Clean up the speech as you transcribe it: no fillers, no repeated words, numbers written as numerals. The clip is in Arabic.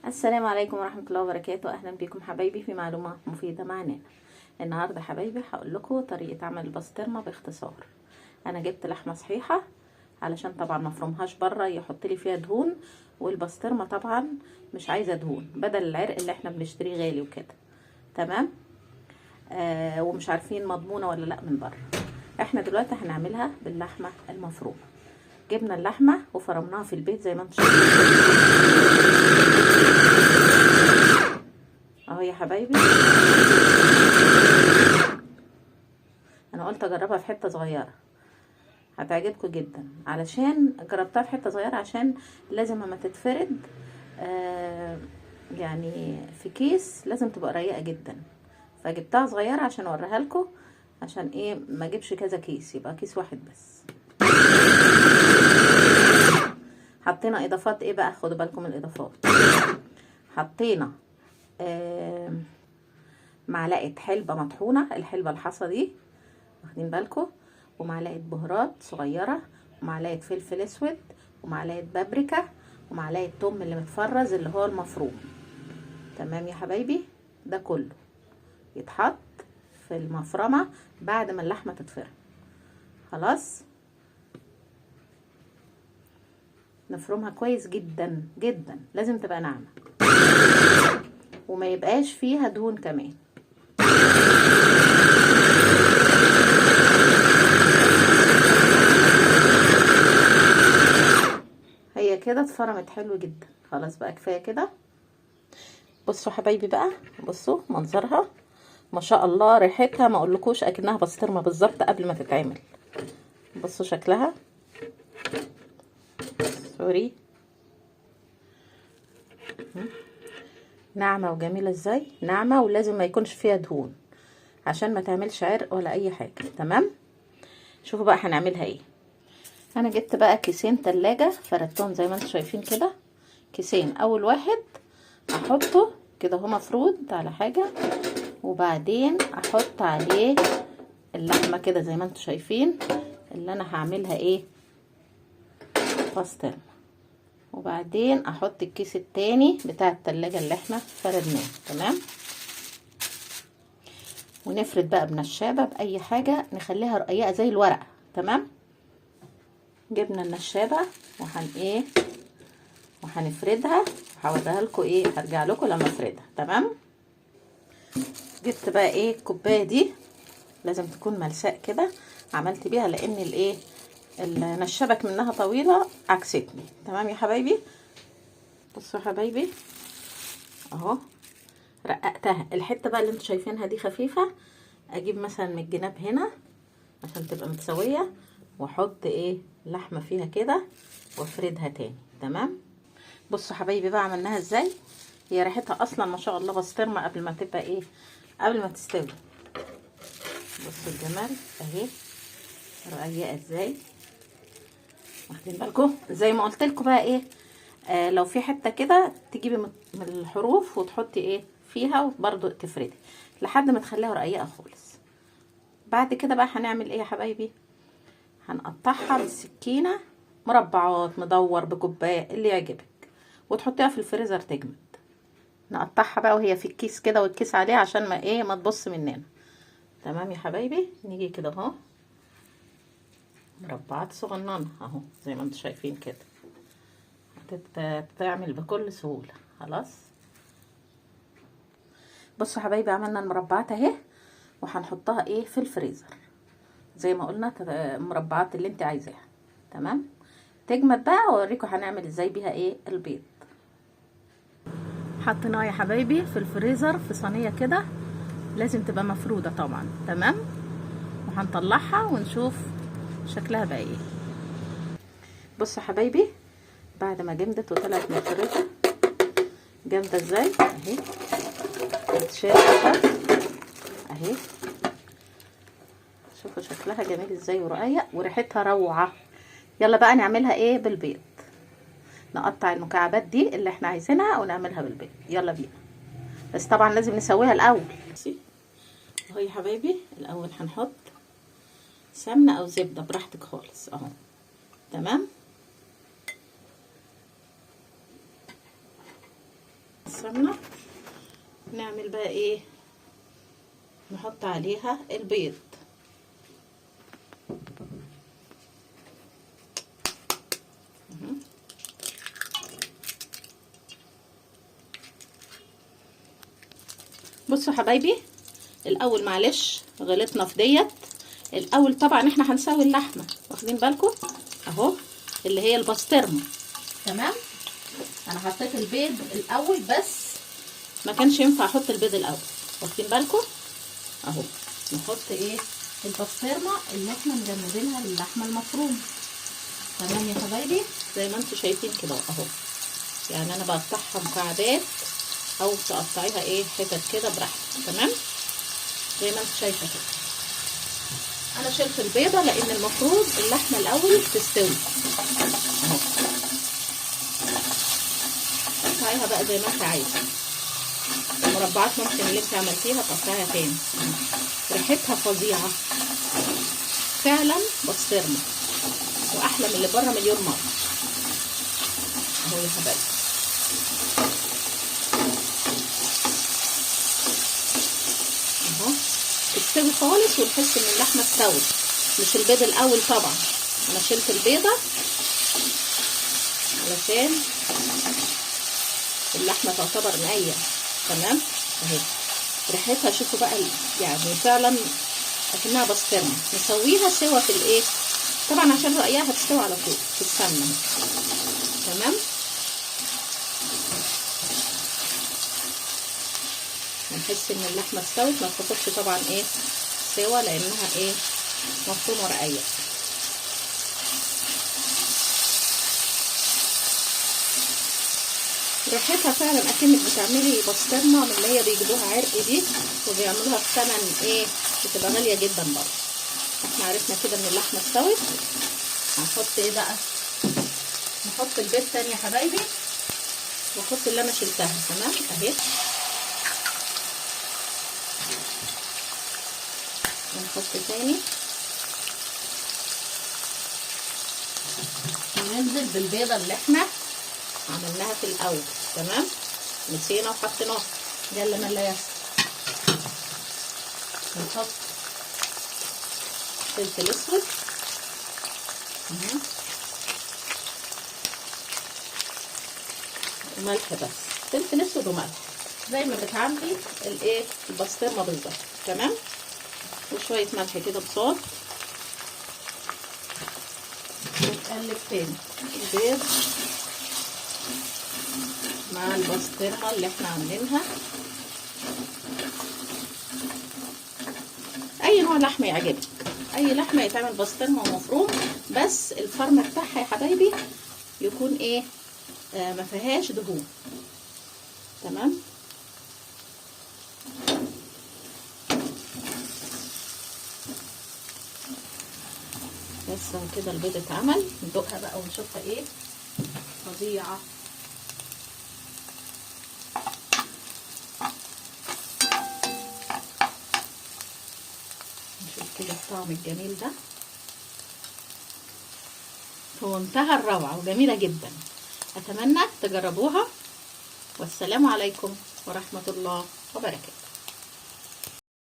السلام عليكم ورحمة الله وبركاته. اهلا بكم حبايبي في معلومة مفيدة معنا. النهاردة حبايبي هقول لكم طريقة عمل البسطرمة باختصار. انا جبت لحمة صحيحة علشان طبعا مفرومهاش بره يحط لي فيها دهون، والبسطرمة طبعا مش عايزة دهون بدل العرق اللي احنا بنشتريه غالي وكده. تمام. ومش عارفين مضمونة ولا لا من بره. احنا دلوقتي هنعملها باللحمة المفرومة. جبنا اللحمة وفرمناها في البيت زي ما انتم شايفين اهو يا حبايبي. انا قلت اجربها في حته صغيره هتعجبكم جدا، علشان جربتها في حته صغيره عشان لازم اما تتفرد يعني في كيس لازم تبقى رقيقه جدا، فجبتها صغيره عشان اوريها لكم. عشان ايه ما اجيبش كذا كيس، يبقى كيس واحد بس. حطينا اضافات ايه بقى، خدوا بالكم من الاضافات. حطينا معلقه حلبه مطحونه، الحلبه الحصى دي واخدين بالكم، ومعلقه بهارات صغيره، ومعلقه فلفل اسود، ومعلقه بابريكا، ومعلقه توم اللي متفرز اللي هو المفروم. تمام يا حبايبي. ده كله يتحط في المفرمه بعد ما اللحمه تتفرم. خلاص نفرمها كويس جدا جدا، لازم تبقى ناعمه وما يبقاش فيها دهون كمان. هي كده اتفرمت حلو جدا. خلاص بقى كفايه كده. بصوا حبايبي بقى، بصوا منظرها ما شاء الله، ريحتها ما اقولكوش اكنها بسطرمه بالظبط قبل ما تتعمل. بصوا شكلها سوري، ناعمه وجميله ازاي، ناعمه ولازم ما يكونش فيها دهون عشان ما تعملش عرق ولا اي حاجه. تمام. شوفوا بقى هنعملها ايه. انا جبت بقى كيسين تلاجة فردتهم زي ما انتم شايفين كده. كيسين، اول واحد احطه كده هو مفرود على حاجه، وبعدين احط عليه اللحمه كده زي ما انتم شايفين اللي انا هعملها ايه بسطرمه. وبعدين احط الكيس التاني بتاع التلاجة اللي احنا فردناه. تمام. ونفرد بقى بنشابه باي حاجه نخليها رقيقه زي الورقه. تمام. جبنا النشابه وهنفردها، وهوريها لكم ايه، هرجع لكم لما افردها. تمام. جبت بقى ايه الكوبايه دي، لازم تكون ملساء كده، عملت بيها لان الايه النشابك منها طويله عكستني. تمام يا حبايبي. بصوا يا حبايبي اهو رققتها. الحته بقى اللي انتوا شايفينها دي خفيفه، اجيب مثلا من الجناب هنا عشان تبقى متساويه، واحط ايه لحمه فيها كده وافردها تاني. تمام. بصوا حبايبي بقى عملناها ازاي. هي ريحتها اصلا ما شاء الله بسطرمه قبل ما تبقى ايه، قبل ما تستوي. بصوا الجمال اهي رقيقه ازاي، واخدين بالكم. زي ما قلت لكم بقى ايه، لو في حته كده تجيبي من الحروف وتحطي ايه فيها، وبرده تفردي لحد ما تخليها رقيقه خالص. بعد كده بقى هنعمل ايه يا حبايبي، هنقطعها بالسكينه مربعات، مدور، بكوبايه اللي يعجبك، وتحطيها في الفريزر تجمد. نقطعها بقى وهي في الكيس كده والكيس عليه عشان ما ايه ما تبص مننا. تمام يا حبايبي. نيجي كده اهو مربعات صغننه اهو زي ما انتم شايفين كده، هتتعمل بكل سهوله. خلاص بصوا حبايبي عملنا المربعات اهي، وهنحطها ايه في الفريزر زي ما قلنا، المربعات اللي انت عايزاها. تمام. تجمد بقى واوريكم هنعمل ازاي بيها ايه البيض. حطيناها يا حبايبي في الفريزر في صينيه كده، لازم تبقى مفروده طبعا. تمام. وهنطلعها ونشوف شكلها بقى ايه. بصوا حبايبي بعد ما جمدت وطلعت من الفريزر جامده ازاي اهي، شايفه اهي، شوفوا شكلها جميل ازاي ورقيق وريحتها روعه. يلا بقى نعملها ايه بالبيض. نقطع المكعبات دي اللي احنا عايزينها ونعملها بالبيض. يلا بينا، بس طبعا لازم نسويها الاول. اهو يا حبايبي الاول هنحط سمنه او زبده براحتك خالص اهو. تمام. السمنة. نعمل بقى ايه، نحط عليها البيض. بصوا حبايبي، الاول معلش غلطنا في ديت. الاول طبعا احنا هنسوي اللحمه، واخدين بالكم اهو اللي هي البسطرمه. تمام، انا حطيت البيض الاول بس ما كانش ينفع احط البيض الاول، واخدين بالكم اهو. نحط ايه البسطرمه اللي احنا مجمدينها للحمه المفرومه. تمام يا حبايبي، زي ما انتم شايفين كده اهو. يعني انا بقطعها مكعبات او تقطعيها ايه حتت كده براحتك. تمام، زي ما انت شايفه كده. انا شلت البيضه لان المفروض اللحمه الاول تستوي اهو. قطعيها بقى زي ما انت عايزه، المربعات ممكن اللي انت عملتيها تقطعيها تاني. ريحتها فظيعه فعلا، بسطرمه واحلى من اللي بره مليون مره اهو يا حبايبي. اهو تستوي خالص ونحس ان اللحمه استوت. مش البيض الاول طبعا، انا شلت البيضه علشان اللحمه تعتبر نيه. تمام اهي. ريحتها شوفوا بقى، يعني فعلا اكنها بسطرمه. نسويها سوا في الايه طبعا عشان رأيها هتستوي على طول في السمنه. تمام، هنحس ان اللحمه استوت. ما تاخدش طبعا ايه سوا لانها ايه مفرومه رقيق. ريحتها فعلا اكنك بتعملي بسطرمه من اللي هي بيجيبوها عرق دي وبيعملوها بثمن ايه، بتبقى غاليه جدا برضه. احنا عرفنا كده ان اللحمه استوت. هنحط ايه بقى، نحط البيض تاني يا حبايبي، واحط اللي انا شلتها. تمام اهي. ونحط تاني وننزل بالبيضه اللي احنا عملناها في الاول. تمام، نسينا وحطيناها جل من لا يسر. نحط فلفل اسود وملح، بس فلفل اسود وملح زي ما بتعملي الايه البسطرمه بالظبط. تمام، وشويه ملح كده بصوت. ونقلب تاني البيض مع البسطرمه اللي احنا عاملينها. اي نوع لحمه يعجبك، اي لحمه يتعمل بسطرمه ومفروم، بس الفرم بتاعها يا حبايبي يكون ايه ما فيهاش دهون. تمام، بس كده البيض اتعمل. ندوقها بقى ونشوفها ايه فظيعه. نشوف كده الطعم الجميل ده، هو منتهى الروعه وجميله جدا. اتمنى تجربوها، والسلام عليكم ورحمه الله وبركاته.